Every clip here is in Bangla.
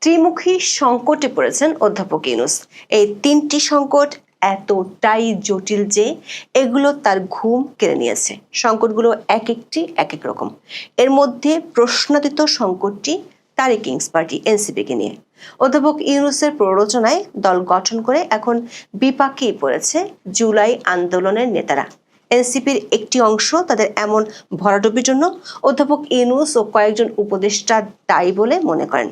ত্রিমুখী সংকটে পড়েছেন অধ্যাপক ইউনূস। এই তিনটি সংকট এতটাই জটিল যে এগুলো তার ঘুম কেড়ে নিয়েছে। সংকটগুলো এক একটি এক এক রকম। এর মধ্যে প্রশ্নাতীত সংকটটি তারিক কিংস পার্টি এনসিপিকে নিয়ে। অধ্যাপক ইউনূসের প্ররোচনায় দল গঠন করে এখন বিপাকেই পড়েছে জুলাই আন্দোলনের নেতারা। এনসিপির একটি অংশ তাদের এমন ভরাডুবির জন্য অধ্যাপক ইউনূস ও কয়েকজন উপদেষ্টা দায়ী বলে মনে করেন।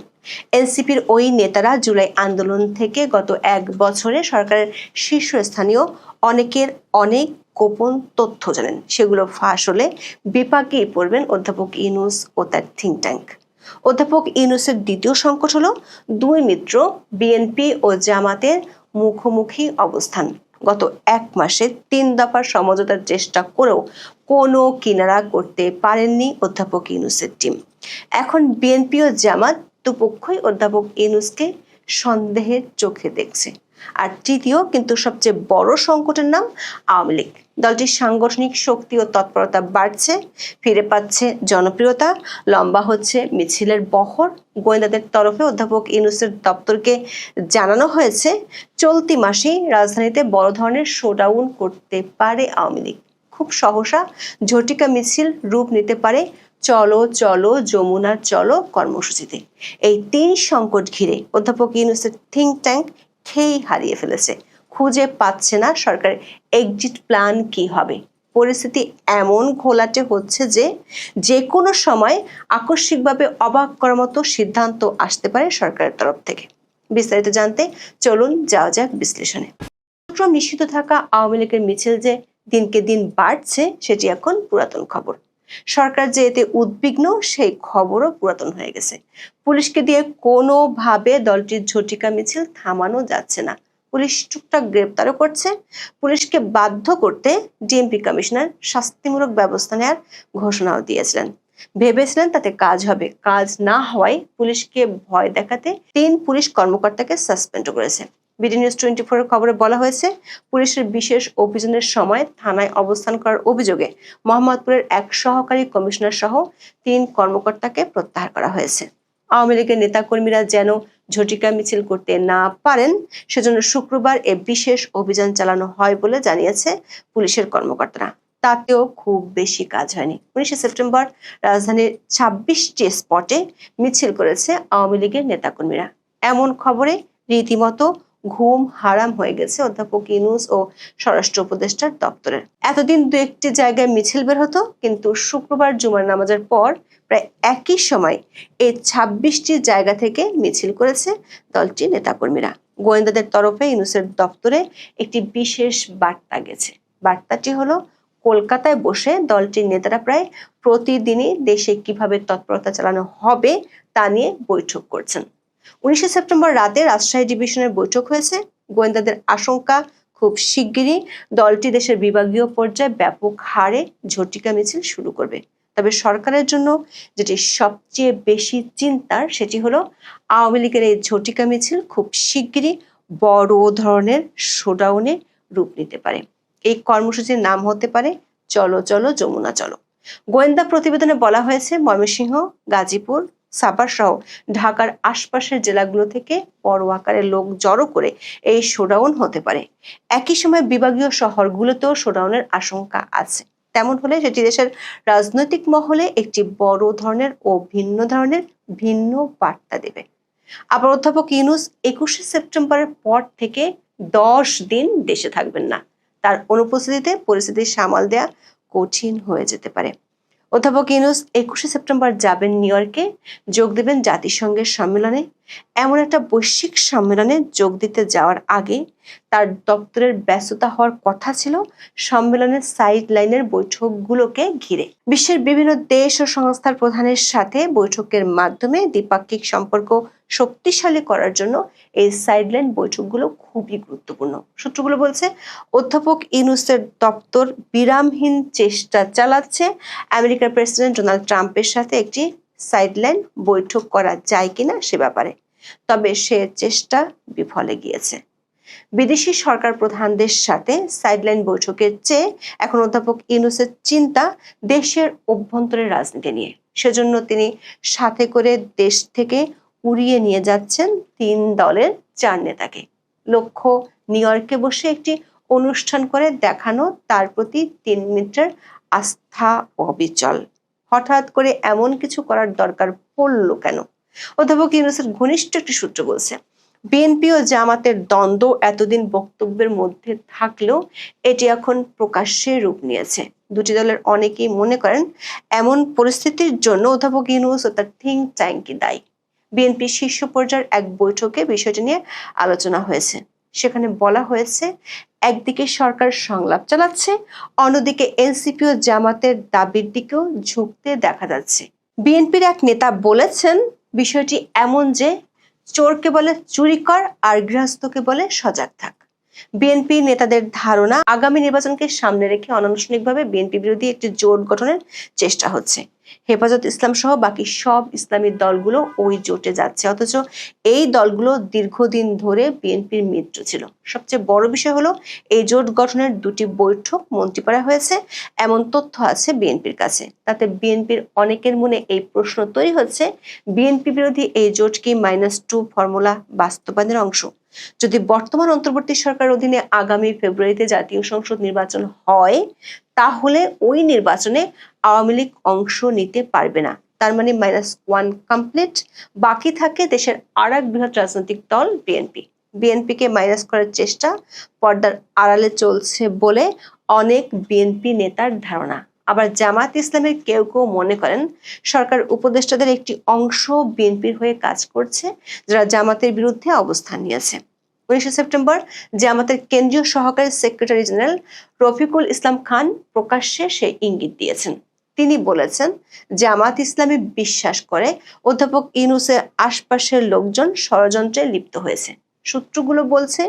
এনসিপির ওই নেতারা জুলাই আন্দোলন থেকে গত এক বছরে সরকারের শীর্ষস্থানীয় অনেকের অনেক গোপন তথ্য জানেন। সেগুলো ফাঁস হলে বিপাকেই পড়বেন অধ্যাপক ইউনূস ও তার থিঙ্ক ট্যাঙ্ক। অধ্যাপক ইউনূসের দ্বিতীয় সংকট হলো দুই মিত্র বিএনপি ও জামাতের মুখোমুখি অবস্থান। গত এক মাসে 3 দফার সমঝোতার চেষ্টা করেও কোনো কিনারা করতে পারেননি অধ্যাপক ইউনূসের টিম। এখন বিএনপি ও জামাত দুপক্ষই অধ্যাপক ইউনূসকে সন্দেহের চোখে দেখছে। আর তৃতীয় কিন্তু সবচেয়ে বড় সংকটের নাম আওয়ামী লীগ। দলটির সাংগঠনিক শক্তি ও তৎপরতা বাড়ছে, ফিরে পাচ্ছে জনপ্রিয়তা, লম্বা হচ্ছে মিছিলের বহর। গোয়েন্দাদের তরফে অধ্যাপক ইউনূসের দপ্তরকে জানানো হয়েছে চলতি মাসেই রাজধানীতে বড় ধরনের শোডাউন করতে পারে আওয়ামী লীগ। খুব সহসা ঝটিকা মিছিল রূপ নিতে পারে চলো চলো যমুনা চলো কর্মসূচিতে। এই 3 সংকট ঘিরে অধ্যাপক ইউনূসের থিঙ্ক ট্যাঙ্ক খেই হারিয়ে ফেলেছে। খুঁজে পাচ্ছে না সরকারের এক্সিট প্ল্যান কি হবে। পরিস্থিতি এমন ঘোলাটে হচ্ছে যে কোনো সময় আকস্মিকভাবে অবাক করার মতো সিদ্ধান্ত আসতে পারে সরকারের তরফ থেকে। বিস্তারিত জানতে চলুন যাওয়া যাক বিশ্লেষণে। নিষিদ্ধ থাকা আওয়ামী লীগের মিছিল যে দিনকে দিন বাড়ছে সেটি এখন পুরাতন খবর। সরকার যে এতে উদ্বিগ্ন সেই খবরও পুরাতন হয়ে গেছে। পুলিশকে দিয়ে কোনোভাবে দলটির ঝটিকা মিছিল থামানো যাচ্ছে না। পুলিশ টুকটাক গ্রেপ্তারও করছে। পুলিশকে বাধ্য করতে ডিএমপি কমিশনার শাস্তিমূলক ব্যবস্থা নেওয়ার ঘোষণাও দিয়েছিলেন। ভেবেছিলেন তাতে কাজ হবে। কাজ না হওয়ায় পুলিশকে ভয় দেখাতে 3 পুলিশ কর্মকর্তাকে সাসপেন্ড করেছে। বিডি নিউজ 24 এর খবরে বলা হয়েছে পুলিশের বিশেষ অভিযানের সময় থানায় অবস্থান করার অভিযোগে মোহাম্মদপুরের এক সহকারী কমিশনার সহ 3 কর্মকর্তাকে প্রত্যাহার করা হয়েছে। আওয়ামী লীগের নেতাকর্মীরা যেন ঝটিকা মিছিল করতে না পারেন সেজন্য শুক্রবার এ বিশেষ অভিযান চালানো হয় বলে জানিয়েছে পুলিশের কর্মকর্তারা। তাতেও খুব বেশি কাজ হয়নি। 19 সেপ্টেম্বর রাজধানীর 26টি স্পটে মিছিল করেছে আওয়ামী লীগের নেতাকর্মীরা। এমন খবরে রীতিমতো ঘুম হারাম হয়ে গেছে অধ্যাপক ইউনূস ও স্বরাষ্ট্র উপদেষ্টার দপ্তরের। এতদিন 2-1টি জায়গায় মিছিল বের হতো, কিন্তু শুক্রবার জুমার নামাজের পর প্রায় একই সময় এই 26টি জায়গা থেকে মিছিল করেছে দলটির নেতাকর্মীরা। গোয়েন্দাদের তরফে ইউনূসের দপ্তরে একটি বিশেষ বার্তা গেছে। বার্তাটি হলো কলকাতায় বসে দলটির নেতারা প্রায় প্রতিদিনই দেশে কিভাবে তৎপরতা চালানো হবে তা নিয়ে বৈঠক করছেন। 19 সেপ্টেম্বর রাতে রাজশাহী ডিভিশনের বৈঠক হয়েছে। গোয়েন্দাদের আশঙ্কা খুব শিগগিরই দলটি দেশের বিভাগীয় পর্যায়ে ব্যাপক হারে ঝটিকা মিছিল শুরু করবে। তবে সরকারের জন্য যেটি সবচেয়ে বেশি চিন্তার সেটি হলো আওয়ামী লীগের এই ঝটিকা মিছিল খুব শিগগিরই বড় ধরনের শোডাউনে রূপ নিতে পারে। এই কর্মসূচির নাম হতে পারে চলো চলো যমুনা চলো। গোয়েন্দা প্রতিবেদনে বলা হয়েছে ময়মনসিংহ, গাজীপুর, সাভার সহ ঢাকার আশপাশের জেলাগুলো থেকে বড় আকারে লোক জড়ো করে এই শোডাউন হতে পারে। একই সময় বিভাগীয় শহরগুলোতেও শোডাউনের আশঙ্কা আছে। তেমন হলে সেটি দেশের রাজনৈতিক মহলে একটি বড় ধরনের ও ভিন্ন ধরনের ভিন্ন বার্তা দেবে। আবার অধ্যাপক ইউনূস 21 সেপ্টেম্বরের পর থেকে 10 দিন দেশে থাকবেন না। তার অনুপস্থিতিতে পরিস্থিতি সামাল দেয়া কঠিন হয়ে যেতে পারে। অধ্যাপক ইউনূস 21 সেপ্টেম্বর যাবেন নিউ ইয়র্কে, যোগ দেবেন জাতিসংঘের সম্মেলনে। এমন একটা বৈশ্বিক সম্মেলনে যোগ দিতে যাওয়ার আগে তার দপ্তরের ব্যস্ততা হওয়ার কথা ছিল সম্মেলনের সাইড লাইনের বৈঠকগুলোকে ঘিরে। বিশ্বের বিভিন্ন দেশ ও সংস্থার প্রধানের সাথে বৈঠকের মাধ্যমে দ্বিপাক্ষিক সম্পর্ক শক্তিশালী করার জন্য এই সাইডলাইন বৈঠকগুলো খুবই গুরুত্বপূর্ণ। সূত্রগুলো বলছে অধ্যাপক ইউনূসের দপ্তর বিরামহীন চেষ্টা চালাচ্ছে আমেরিকার প্রেসিডেন্ট ডোনাল্ড ট্রাম্পের সাথে একটি সাইডলাইন বৈঠক করা যায় কিনা সে ব্যাপারে। তবে সে চেষ্টা বিফলে গিয়েছে। বিদেশি সরকার প্রধানদের সাথে সাইডলাইন বৈঠকের চেয়ে এখন অধ্যাপক ইউনূসের চিন্তা দেশের অভ্যন্তরের রাজনীতি নিয়ে। সেজন্য তিনি সাথে করে দেশ থেকে উড়িয়ে নিয়ে যাচ্ছেন 3 দলের 4 নেতাকে। লক্ষ্য নিউ ইয়র্কে বসে একটি অনুষ্ঠান করে দেখানো তার প্রতি 3 মিনিটের আস্থা অবিচল। হঠাৎ করে এমন কিছু করার দরকার পড়ল কেন? অধ্যাপক ইউনূসের ঘনিষ্ঠ একটি সূত্র বলছে, বিএনপি ও জামাতের দ্বন্দ্ব এতদিন বক্তব্যের মধ্যে থাকলেও এটি এখন প্রকাশ্যে রূপ নিয়েছে। দুটি দলের অনেকেই মনে করেন এমন পরিস্থিতির জন্য অধ্যাপক ইউনূস ও তার থিঙ্ক ট্যাঙ্কই দায়ী। বিএনপির শীর্ষ পর্যায়ের এক বৈঠকে বিষয়টি নিয়ে আলোচনা হয়েছে। সেখানে বলা হয়েছে, একদিকে সরকার সংলাপ চালাচ্ছে, অন্যদিকে এনসিপি ও জামাতের দাবির দিকেও ঝুঁকতে দেখা যাচ্ছে। বিএনপির এক নেতা বলেছেন, বিষয়টি এমন যে চোরকে বলে চুরি কর আর গৃহস্থকে বলে সজাগ থাক। বিএনপি নেতাদের ধারণা, আগামী নির্বাচনকে সামনে রেখে অনানুষ্ঠানিকভাবে বিএনপি বিরোধী একটি জোট গঠনের চেষ্টা হচ্ছে। হেফাজত ইসলাম সহ বাকি সব ইসলামী দলগুলো ওই জোটে যাচ্ছে, অথচ এই দলগুলো দীর্ঘদিন ধরে বিএনপির মিত্র ছিল। সবচেয়ে বড় বিষয় হলো, এই জোট গঠনের 2টি বৈঠক মন্ত্রীপাড়া হয়েছে এমন তথ্য আছে বিএনপির কাছে। তাতে বিএনপির অনেকের মনে এই প্রশ্ন তৈরি হচ্ছে, বিএনপি বিরোধী এই জোট কি -2 ফর্মুলা বাস্তবায়নের অংশ? যদি বর্তমান অন্তর্বর্তী সরকার অধীনে আগামী ফেব্রুয়ারিতে জাতীয় সংসদ নির্বাচন হয়, তাহলে ওই নির্বাচনে আওয়ামী লীগ অংশ নিতে পারবে না। তার মানে -1 কমপ্লিট। বাকি থাকে দেশের আরেক বৃহৎ রাজনৈতিক দল বিএনপি। বিএনপিকে মাইনাস করার চেষ্টা পর্দার আড়ালে চলছে বলে অনেক বিএনপি নেতার ধারণা। আবার জামাত ইসলামের কেউ কেউ মনে করেন, সরকার উপদেষ্টাদের একটি অংশ বিএনপির হয়ে কাজ করছে, যারা জামাতের বিরুদ্ধে অবস্থান নিয়েছে। 19 সেপ্টেম্বর জামাতের কেন্দ্রীয় সহকারী সেক্রেটারি জেনারেল রফিকুল ইসলাম খান প্রকাশ্যে সেই ইঙ্গিত দিয়েছেন। তিনি বলেছেন, জামাত ইসলামী বিশ্বাস করে অধ্যাপক ইউনূসের আশপাশের লোকজন ষড়যন্ত্রে লিপ্ত হয়েছে। সূত্রগুলো বলছে,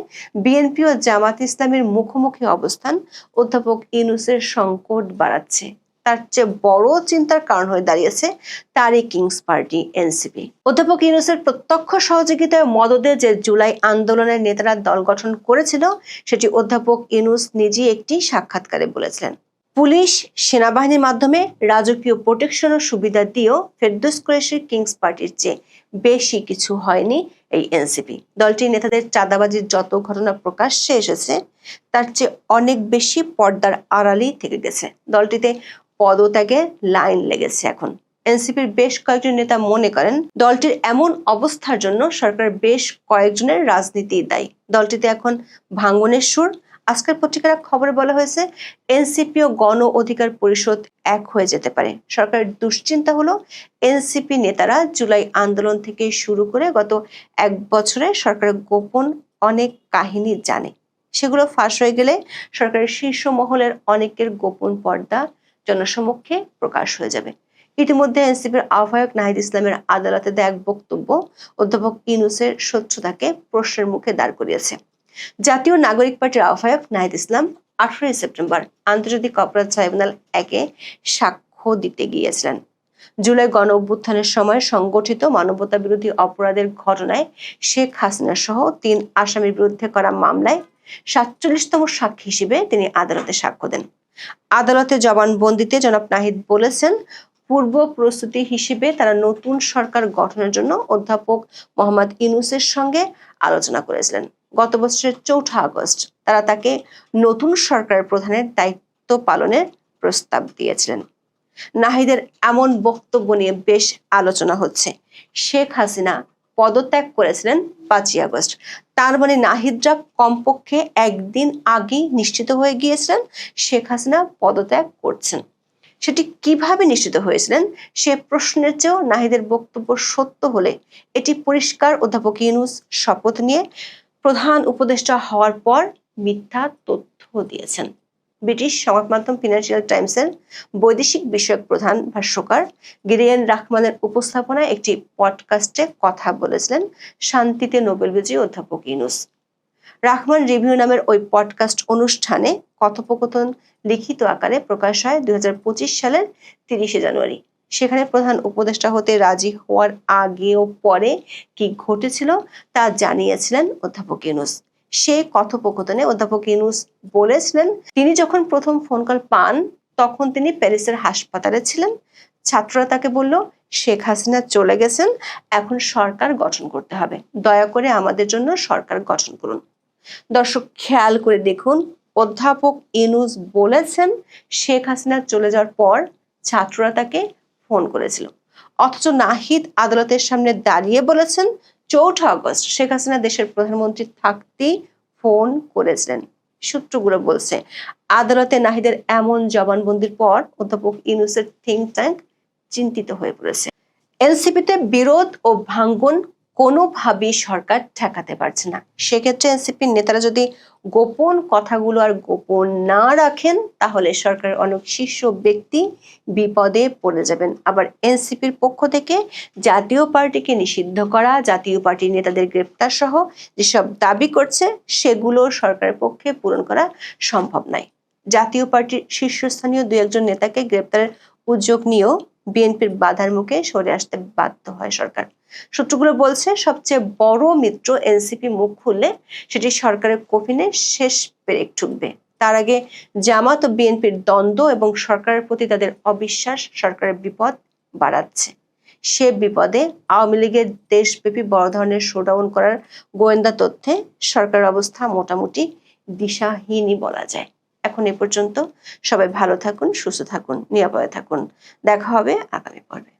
বিএনপি ও জামাত ইসলামের মুখোমুখি অবস্থান অধ্যাপক ইউনূসের সংকট বাড়াচ্ছে। তার চেয়ে বড় চিন্তার কারণ হয়ে দাঁড়িয়েছে তারই কিংস পার্টি এনসিপি। অধ্যাপক ইউনূসের প্রত্যক্ষ সহযোগিতায় মদদে যে জুলাই আন্দোলনের নেতারা দল গঠন করেছিল, সেটি অধ্যাপক ইউনূস নিজেই একটি সাক্ষাৎকারে বলেছিলেন। পুলিশ, সেনাবাহিনীর মাধ্যমে রাজকীয় প্রোটেকশন ও সুবিধা দিয়েও ফেরদৌস কুরেশির কিংস পার্টির চেয়ে বেশি কিছু হয়নি এই এনসিপি। দলটির নেতাদের চাঁদাবাজির যত ঘটনা প্রকাশ্যে এসেছে, তার চেয়ে অনেক বেশি পর্দার আড়ালেই থেকে গেছে। দলটিতে পদত্যাগের লাইন লেগেছে এখন। এনসিপির বেশ কয়েকজন নেতা মনে করেন, দলটির এমন অবস্থার জন্য সরকার বেশ কয়েকজনের রাজনীতি দায়ী। দলটিতে এখন ভাঙনের সুর। আজকের পত্রিকার খবরে বলা হয়েছে, এনসিপি ও গণ অধিকার পরিষদ এক হয়ে যেতে পারে। সরকারের দুশ্চিন্তা হলো, এনসিপি নেতারা জুলাই আন্দোলন থেকে শুরু করে গত 1 বছরে সরকারের গোপন অনেক কাহিনী জানে। সেগুলো ফাঁস হয়ে গেলে সরকারের শীর্ষ মহলের অনেকের গোপন পর্দা জনসমক্ষে প্রকাশ হয়ে যাবে। ইতিমধ্যে এনসিপির আহ্বায়ক নাহিদ ইসলামের আদালতে দেয়া এক বক্তব্য অধ্যাপক ইউনূসের স্বচ্ছতাকে প্রশ্নের মুখে দাঁড় করিয়েছে। জাতীয় নাগরিক পার্টির আহ্বায়ক নাহিদ ইসলাম 18 সেপ্টেম্বর আন্তর্জাতিক অপরাধ ট্রাইব্যুনাল 1-এ সাক্ষ্য দিতে গিয়েছিলেন। জুলাই গণ অভ্যুত্থানের সময় সংগঠিত মানবতা বিরোধী অপরাধের ঘটনায় শেখ হাসিনা সহ 3 আসামির বিরুদ্ধে করা মামলায় 47তম সাক্ষী হিসেবে তিনি আদালতে সাক্ষ্য দেন। আদালতে জবানবন্দিতে জনাব নাহিদ বলেছেন, পূর্ব প্রস্তুতি হিসেবে তারা নতুন সরকার গঠনের জন্য অধ্যাপক মোহাম্মদ ইউনূসের সঙ্গে আলোচনা করেছিলেন। গত বছরের 4 আগস্ট তারা তাকে নতুন সরকারের প্রধানের দায়িত্ব পালনের প্রস্তাব দিয়েছিলেন। নাহিদের এমন বক্তব্য নিয়ে বেশ আলোচনা হচ্ছে। শেখ হাসিনা পদত্যাগ করেছিলেন 5 আগস্ট। তার মানে নাহিদরা কমপক্ষে একদিন আগেই নিশ্চিত হয়ে গিয়েছিলেন শেখ হাসিনা পদত্যাগ করছেন। সেটি কিভাবে নিশ্চিত হয়েছিলেন, সে প্রশ্নের চেয়েও নাহিদের বক্তব্য সত্য হলে এটি পরিষ্কার, অধ্যাপক ইউনূস শপথ নিয়ে প্রধান উপদেষ্টা হওয়ার পর মিথ্যা তথ্য দিয়েছেন। ব্রিটিশ সংবাদ মাধ্যম ফিনান্সিয়াল টাইমসের বৈদেশিক বিষয়ক প্রধান ভাষ্যকার গিরিয়ান রাহমানের উপস্থাপনায় একটি পডকাস্টে কথা বলেছিলেন শান্তিতে নোবেল বিজয়ী অধ্যাপক ইউনূস। রাহমান রিভিউ নামের ওই পডকাস্ট অনুষ্ঠানে কথোপকথন লিখিত আকারে প্রকাশ হয় 2025 সালের 30 জানুয়ারি। সেখানে প্রধান উপদেষ্টা হতে রাজি হওয়ার আগে ও পরে কি ঘটেছিল তা জানিয়েছিলেন অধ্যাপক ইউনূস। সেই কথোপকথনে অধ্যাপক ইউনূস বলেছিলেন, তিনি যখন প্রথম ফোন কল পান তখন তিনি প্যারিসের হাসপাতালে ছিলেন। ছাত্ররা তাকে বলল, শেখ হাসিনা চলে গেছেন, এখন সরকার গঠন করতে হবে, দয়া করে আমাদের জন্য সরকার গঠন করুন। দর্শক খেয়াল করে দেখুন, অধ্যাপক ইউনূস বলেছেন শেখ হাসিনা চলে যাওয়ার পর ছাত্ররা তাকে ফোন করেছিল, অথচ নাহিদ আদালতের সামনে দাঁড়িয়ে বলেছেন 4 আগস্ট শেখ হাসিনা দেশের প্রধানমন্ত্রী থাকতেই ফোন করেছিলেন। সূত্রগুলো বলছে আদালতে নাহিদের এমন জবানবন্দির পর অধ্যাপক ইউনূসের থিঙ্ক ট্যাঙ্ক চিন্তিত হয়ে পড়েছে। এনসিপিতে বিরোধ ও ভাঙ্গন কোনোভাবেই সরকার ঠেকাতে পারছে না। সেক্ষেত্রে এনসিপির নেতারা যদি গোপন কথাগুলো আর গোপন না রাখেন, তাহলে সরকারের অনেক শীর্ষ ব্যক্তি বিপদে পড়ে যাবেন। আবার এনসিপির পক্ষ থেকে জাতীয় পার্টিকে নিষিদ্ধ করা, জাতীয় পার্টির নেতাদের গ্রেপ্তার সহ যেসব দাবি করছে, সেগুলো সরকারের পক্ষে পূরণ করা সম্ভব নয়। জাতীয় পার্টির শীর্ষস্থানীয় 2-1 নেতাকে গ্রেপ্তারের উদ্যোগ নিয়েও বিএনপির বাধার মুখে সরে আসতে বাধ্য হয় সরকার। সূত্রগুলো বলছে সবচেয়ে বড় মিত্র এনসিপি মুখ খুললে সেটি সরকারের কফিনে শেষ পেরেক ঠুকবে। তার আগে জামাত ও বিএনপির দ্বন্দ্ব এবং সরকারের প্রতি তাদের অবিশ্বাস সরকারের বিপদ বাড়াচ্ছে। সে বিপদে আওয়ামী লীগের দেশব্যাপী বড় ধরনের শোডাউন করার গোয়েন্দা তথ্যে সরকারের অবস্থা মোটামুটি দিশাহীনই বলা যায়। এখন এ পর্যন্ত। সবাই ভালো থাকুন, সুস্থ থাকুন, নিরাপদে থাকুন। দেখা হবে আগামী পর্বে।